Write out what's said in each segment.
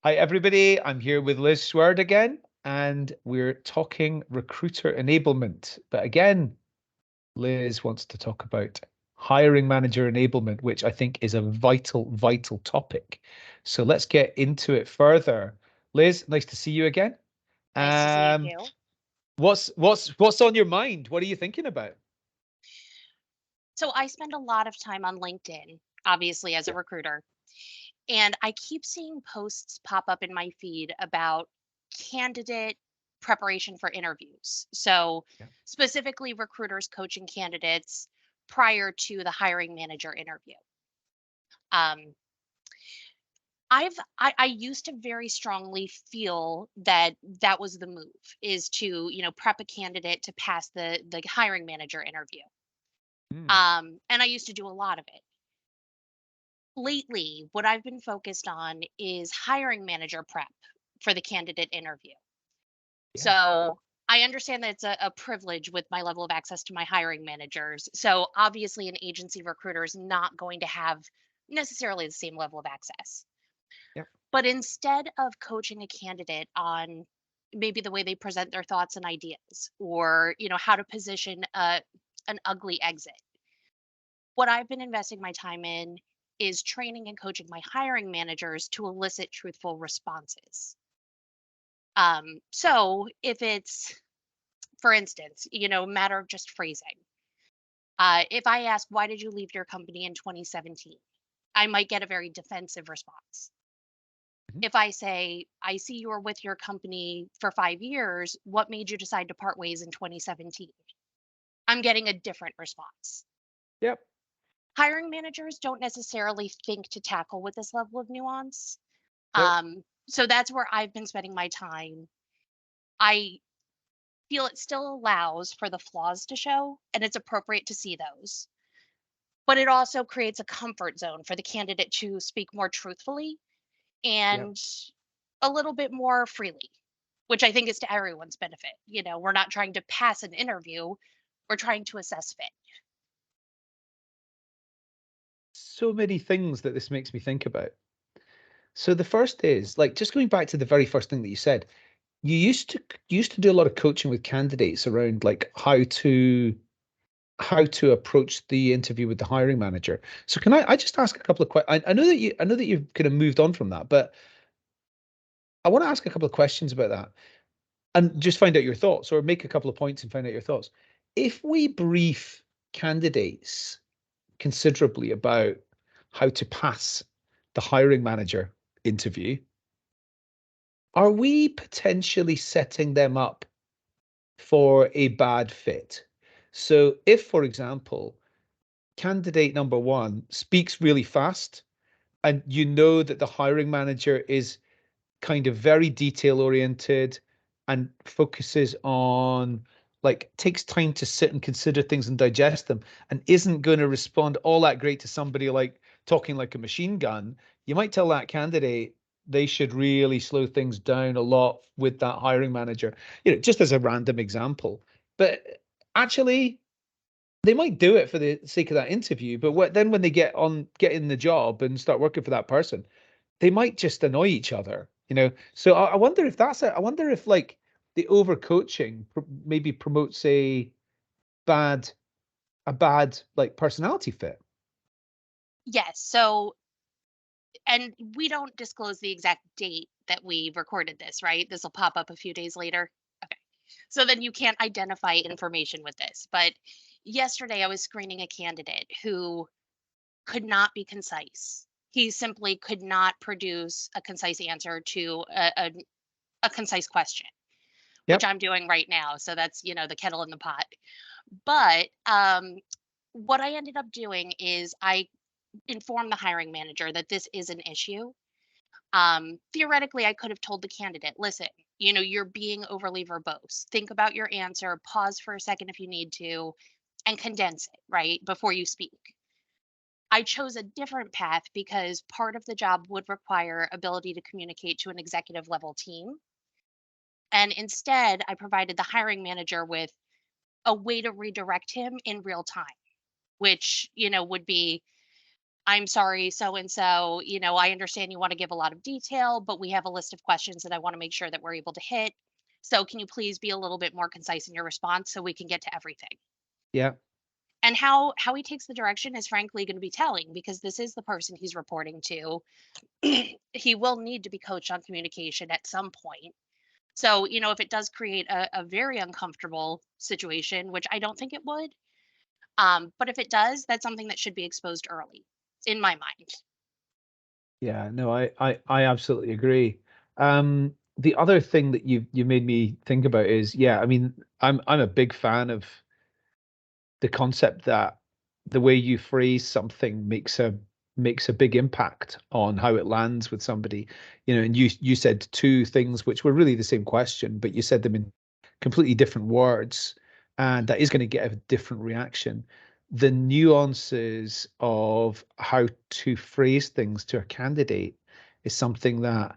Hi, everybody. I'm here with Liz Schwerd again, and we're talking recruiter enablement. But again, Liz wants to talk about hiring manager enablement, which I think is a vital topic. So let's get into it further. Liz, nice to see you again. Nice to see you Um, too. what's on your mind? What are you thinking about? So I spend a lot of time on LinkedIn, obviously as a Yeah, recruiter, and I keep seeing posts pop up in my feed about candidate preparation for interviews. So yeah, specifically recruiters coaching candidates prior to the hiring manager interview. Um, I used to very strongly feel that that was the move is to prep a candidate to pass the hiring manager interview. mm, And I used to do a lot of it. Lately, what I've been focused on is hiring manager prep for the candidate interview. yeah, So I understand that it's a privilege with my level of access to my hiring managers. So obviously, an agency recruiter is not going to have necessarily the same level of access. yeah, But instead of coaching a candidate on maybe the way they present their thoughts and ideas or how to position an ugly exit, what I've been investing my time in is training and coaching my hiring managers to elicit truthful responses. So if it's, for instance, a matter of just phrasing, if I ask, why did you leave your company in 2017? I might get a very defensive response. mhm, If I say, I see you were with your company for 5 years, what made you decide to part ways in 2017? I'm getting a different response. yep, Hiring managers don't necessarily think to tackle with this level of nuance. nope, So that's where I've been spending my time. I feel it still allows for the flaws to show, and it's appropriate to see those. But it also creates a comfort zone for the candidate to speak more truthfully yep. and a little bit more freely, which I think is to everyone's benefit. We're not trying to pass an interview, we're trying to assess fit. So many things that this makes me think about. So the first is like just going back to the very first thing that you said. You used to do a lot of coaching with candidates around like how to approach the interview with the hiring manager. So can I just ask a couple of questions? I know that you've kind of moved on from that, but I want to ask a couple of questions about that and just find out your thoughts or make a couple of points and find out your thoughts. If we brief candidates considerably about how to pass the hiring manager interview, are we potentially setting them up for a bad fit? So, if, for example, candidate number one speaks really fast, and you know that the hiring manager is kind of very detail oriented and focuses on like takes time to sit and consider things and digest them and isn't going to respond all that great to somebody like talking like a machine gun, you might tell that candidate they should really slow things down a lot with that hiring manager, just as a random example. But actually, they might do it for the sake of that interview, but then when they get in the job and start working for that person, they might just annoy each other. So I wonder if I wonder if like the overcoaching maybe promotes bad a bad like personality fit. Yes. So, and we don't disclose the exact date that we recorded this, right? This will pop up a few days later. Okay. So then you can't identify information with this. But yesterday I was screening a candidate who could not be concise. He simply could not produce a concise answer to a concise question, which Yep. I'm doing right now. So that's, the kettle in the pot. But what I ended up doing is I informed the hiring manager that this is an issue. Theoretically, I could have told the candidate, listen, you're being overly verbose. Think about your answer, pause for a second if you need to, and condense it, right, before you speak. I chose a different path because part of the job would require ability to communicate to an executive level team. And instead, I provided the hiring manager with a way to redirect him in real time, which, would be I'm sorry, so and so, I understand you want to give a lot of detail, but we have a list of questions that I want to make sure that we're able to hit. So can you please be a little bit more concise in your response so we can get to everything? Yeah. And how he takes the direction is frankly going to be telling because this is the person he's reporting to. He will need to be coached on communication at some point. So, if it does create a very uncomfortable situation, which I don't think it would, but if it does, that's something that should be exposed early, in my mind. Yeah, no, I absolutely agree. The other thing that you made me think about is, yeah, I mean, I'm a big fan of the concept that the way you phrase something makes a big impact on how it lands with somebody. And you said two things which were really the same question, but you said them in completely different words, and Mhm. that is going to get a different reaction. The nuances of how to phrase things to a candidate is something that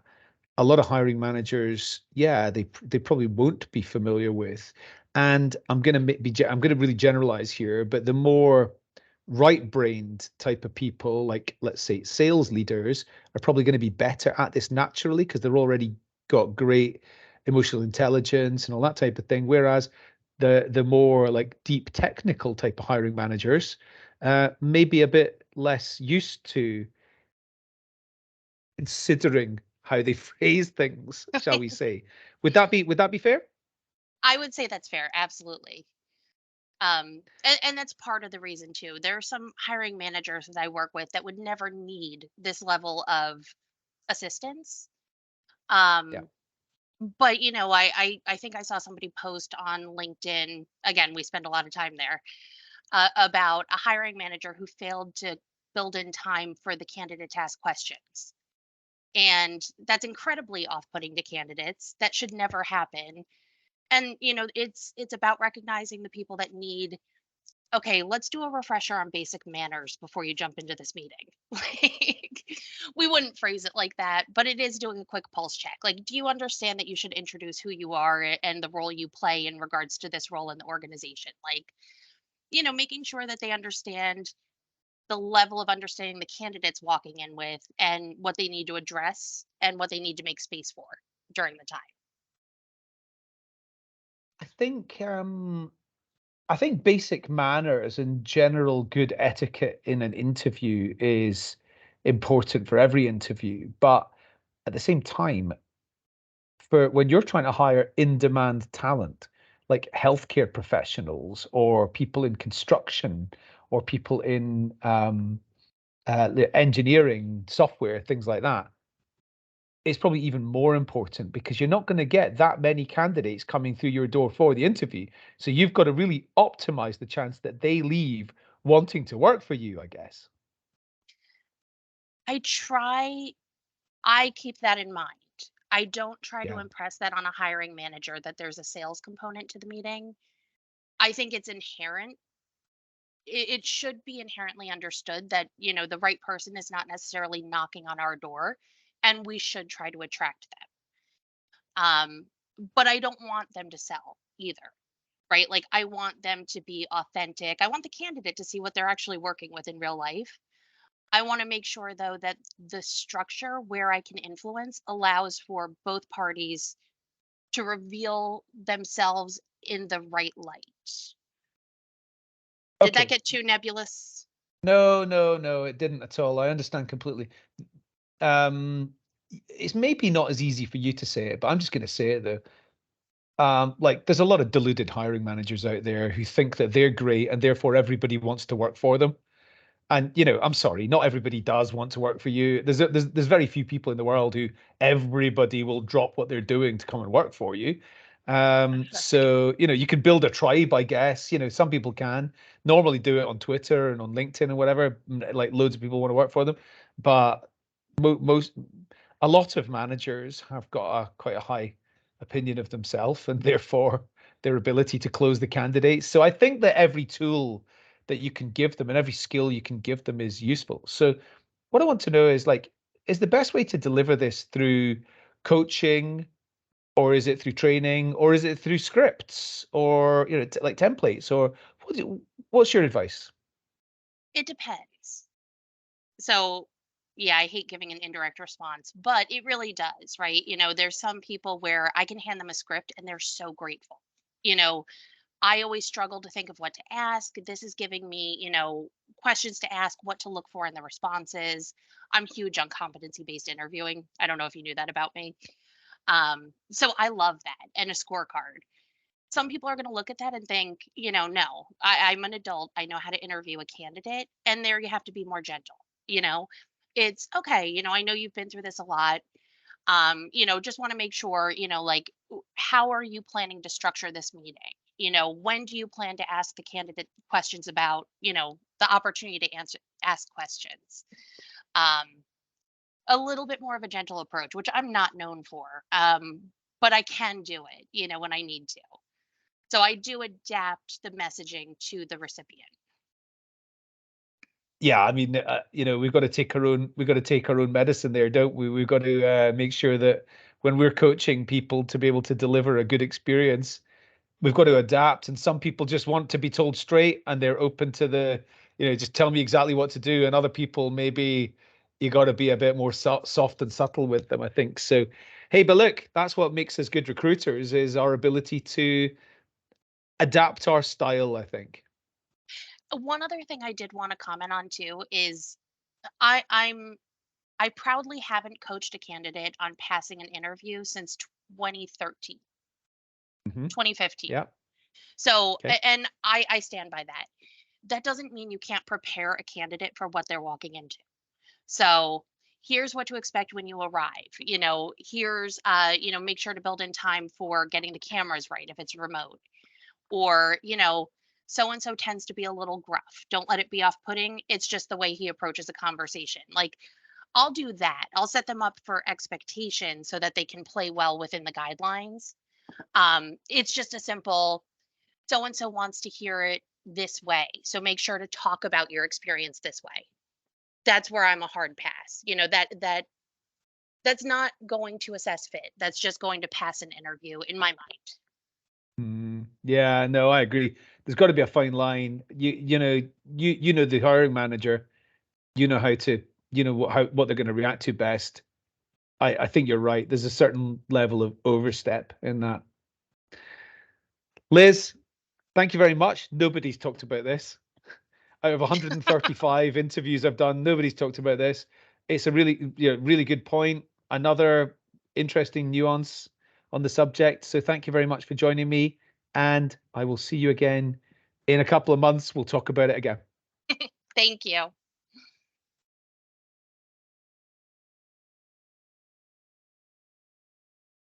a lot of hiring managers, yeah, they probably won't be familiar with. And I'm going to really generalize here, but the more right-brained type of people, like let's say sales leaders, are probably going to be better at this naturally because they're already got great emotional intelligence and all that type of thing. Whereas the more like deep technical type of hiring managers may be a bit less used to considering how they phrase things, shall we say. Would that be fair? I would say that's fair, absolutely. And that's part of the reason too. There are some hiring managers that I work with that would never need this level of assistance. Yeah. Um, but I think I saw somebody post on LinkedIn. Again, we spend a lot of time there about a hiring manager who failed to build in time for the candidate to ask questions. And that's incredibly off-putting to candidates. That should never happen. And it's about recognizing the people that need, okay, let's do a refresher on basic manners before you jump into this meeting. Like, we wouldn't phrase it like that, but it is doing a quick pulse check. Like, do you understand that you should introduce who you are and the role you play in regards to this role in the organization? Like, making sure that they understand the level of understanding the candidates walking in with and what they need to address and what they need to make space for during the time. I think um I think basic manners and general good etiquette in an interview is important for every interview, but at the same time, for when you're trying to hire in-demand talent, like healthcare professionals or people in construction or people in the engineering, software, things like that, it's probably even more important because you're not going to get that many candidates coming through your door for the interview. So you've got to really optimize the chance that they leave wanting to work for you, I guess. I try I keep that in mind. I don't try to Yeah. impress that on a hiring manager that there's a sales component to the meeting. I think it's inherent. It should be inherently understood that, the right person is not necessarily knocking on our door and we should try to attract them. But I don't want them to sell either, right? Like I want them to be authentic. I want the candidate to see what they're actually working with in real life. I want to make sure though that the structure where I can influence allows for both parties to reveal themselves in the right light. Did that Okay. get too nebulous? No, no, no, it didn't at all. I understand completely. Um, it's maybe not as easy for you to say it, but I'm just going to say it though. Like there's a lot of deluded hiring managers out there who think that they're great and therefore everybody wants to work for them. And I'm sorry, not everybody does want to work for you. There's very few people in the world who everybody will drop what they're doing to come and work for you. So you can build a tribe, I guess. Some people can normally do it on Twitter and on LinkedIn and whatever. Like loads of people want to work for them, but most a lot of managers have got quite a high opinion of themselves and therefore their ability to close the candidates. So I think that every tool that you can give them and every skill you can give them is useful. So what I want to know is like, is the best way to deliver this through coaching, or is it through training, or is it through scripts, or like templates, or what's your advice? It depends. So, yeah, I hate giving an indirect response, but it really does, right? There's some people where I can hand them a script and they're so grateful. You know, I always struggle to think of what to ask. This is giving me, questions to ask, what to look for in the responses. I'm huge on competency based interviewing. I don't know if you knew that about me. So I love that, and a scorecard. Some people are going to look at that and think, no, I'm an adult. I know how to interview a candidate. And there you have to be more gentle. You know, it's okay. I know you've been through this a lot. Just want to make sure, like, how are you planning to structure this meeting? When do you plan to ask the candidate questions about, the opportunity to ask questions? Um, a little bit more of a gentle approach, which I'm not known for. But I can do it, when I need to. So I do adapt the messaging to the recipient. Yeah, I mean, we've got to take our own medicine there, don't we? We've got to make sure that when we're coaching people to be able to deliver a good experience, we've got to adapt. And some people just want to be told straight and they're open to just tell me exactly what to do. And other people, maybe you got to be a bit more soft and subtle with them, I think. So, hey, but look, that's what makes us good recruiters, is our ability to adapt our style, I think. One other thing I did want to comment on too is I proudly haven't coached a candidate on passing an interview since 2013, Hmm. 2015. Yeah. So, Okay. and I stand by that. That doesn't mean you can't prepare a candidate for what they're walking into. So, here's what to expect when you arrive. Here's make sure to build in time for getting the cameras right if it's remote. Or, so and so tends to be a little gruff. Don't let it be off putting. It's just the way he approaches a conversation. Like, I'll do that. I'll set them up for expectation so that they can play well within the guidelines. It's just a simple, so and so wants to hear it this way. So make sure to talk about your experience this way. That's where I'm a hard pass. That's not going to assess fit. That's just going to pass an interview in my mind. Yeah, no, I agree. There's got to be a fine line. You know the hiring manager. You know how to, what they're going to react to best. I think you're right. There's a certain level of overstep in that. Liz, thank you very much. Nobody's talked about this. Out of 135 interviews I've done, nobody's talked about this. It's a really good point. Another interesting nuance on the subject. So thank you very much for joining me. And I will see you again in a couple of months. We'll talk about it again. Thank you.